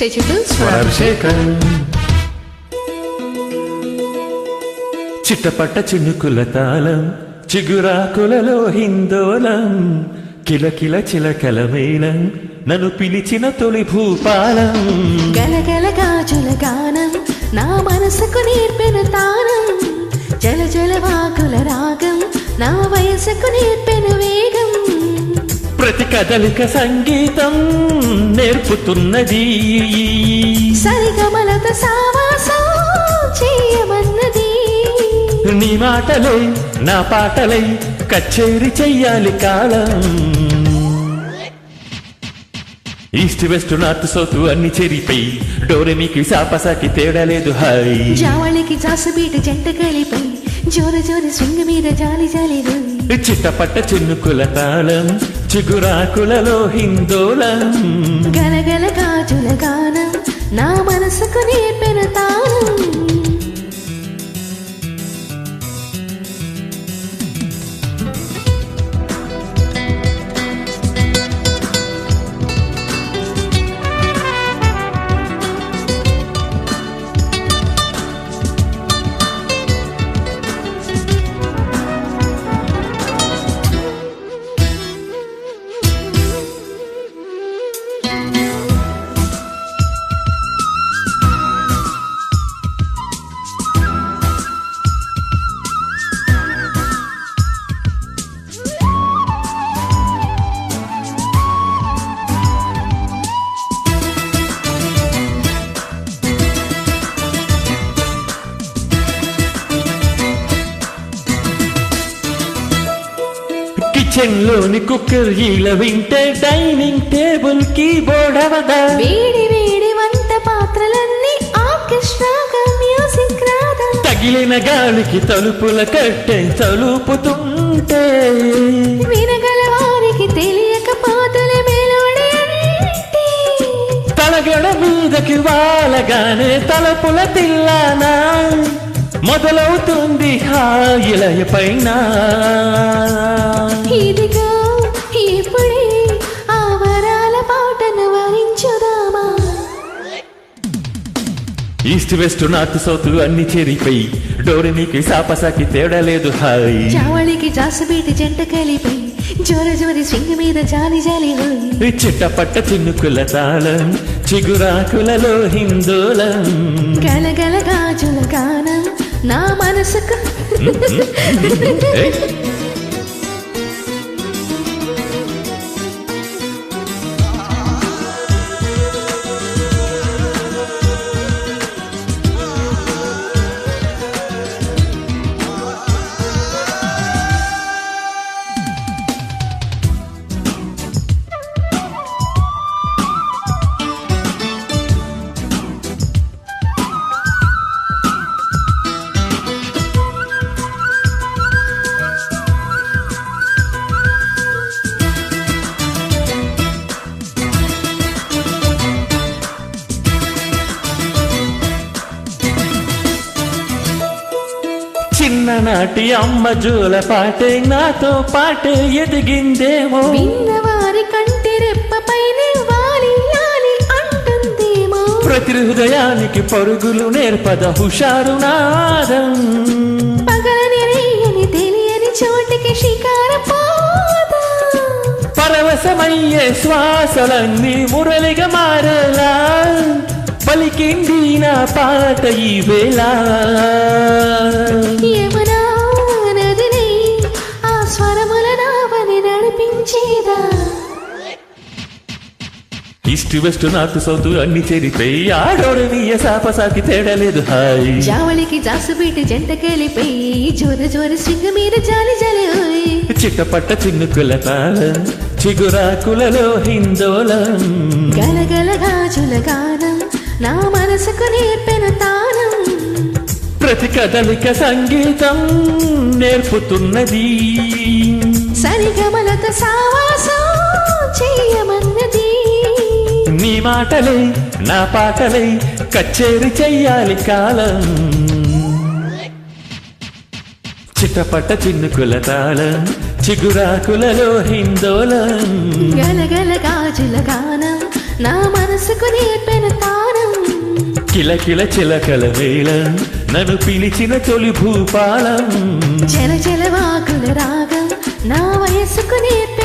అభిషేకం చిట్టపట్ట చినుకుల తాళం చిగురాకులలో హిందోళం కిలకిల చిలకల మేళం నన్ను పిలిచిన తొలి భూపాలం గలగల గాజుల గానం నా మనసుకు నేర్పిన తానం జల జల వాకుల రాగం నా వయసుకు నేర్పిన వేగం ప్రతి కదలిక సంగీతం నేర్పుతున్నది సరిగమలతో సావాసం చేయమన్నది నీ మాటలై నా పాటలై కచేరి చెయ్యాలి కాలం ఈస్ట్ వెస్ట్ నార్త్ సౌత్ అన్ని చెరిపోయి డోరెమికి సాపసాకి తేడా లేదు హాయ్ జావళికి జాసుబీట జంట కలిపై జోర జోర స్వింగ్ మీద జాలి జాలి చిట్టపట్ట చిన్నుకుల తాళం చిగురాకులలో హిందోళం గలగల గాజుల గానం నా మనసుకు నేర్పిన తానం కిచెన్ లోని కుక్కర్ ఈల వింటే డైనింగ్ టేబుల్ కి బోర్డవదా వేడి వేడి వంట పాత్రలన్నీ ఆర్కెస్ట్రాగా మ్యూజిక్ రాదా తగిలిన గాలికి తలుపుల కట్టె తలుపుతుంటే వినగల వారికి తెలియక పాటల మెలోడీ అంటే తలగడ మీదకి వాలగానే తలుపుల తిల్లానా మొదలవుతుంది హాయిలయ పైన ఇదిగో ఇప్పుడే ఆ వరాల పాటను వరించుదామా ఈస్ట్ వెస్ట్ నార్త్ సౌత్ అన్ని చేరిపోయి డోరెమికి సాపసాకి తేడా లేదు హాయ్ చావళికి జాసుబీటి జంట కలిపై జోర జోరి స్వింగ్ మీద జాలి జాలి చిట్టపట్ట చిన్నుకుల తాళం చిగురాకులలో హిందోళం గలగల గాజుల గానం నా మనసుకు చిన్ననాటి అమ్మ జోల పాటే నాతో పాటే ఎదిగిందేమో విన్నవారి కంటి రెప్పపైనే వాలి లాలి అంటుందేమో ప్రతి హృదయానికి పరుగులు నేర్పద హుషారు నాదం పగలని రేయని తెలియని చోటికి షికార పోదా పరవశమయ్యే శ్వాసలన్నీ మురళిగా మారలా పలికింది నా పాట ఈ వేళ యమునా నదిని ఆ స్వరముల నావని నడిపించేదా ఈస్ట్ వెస్ట్ నార్త్ సౌత్ అన్ని చేరిపోయి ఆడోడవియ సాపసాకి తేడా లేదు హాయ్ జావళికి జాసుబీటి జంట కలిపై జోర జోర స్వింగ్ మీద జాలి జాలి చిట్టపట్ట చిన్నుకుల తాళం చిగురాకులలో హిందోళం గలగల గాజుల గానం నా మనసుకు నేర్పిన తానం ప్రతి కదలిక సంగీతం నేర్పుతున్నది సరిగమలతో సావాసం చేయమన్నది నీ మాటలై నా పాటలై కచేరి చెయ్యాలి కాలం చిట్టపట్ట చిన్నుకుల తాళం చిగురాకులలో హిందోళం గలగల గాజుల గానం నా మనసుకు నేర్పిన తానం కిలకిల చిలకల వేళం నన్ను పిలిచిన తొలి భూపాలం జల జల వాకుల రాగం నా వయసుకు నేర్పెను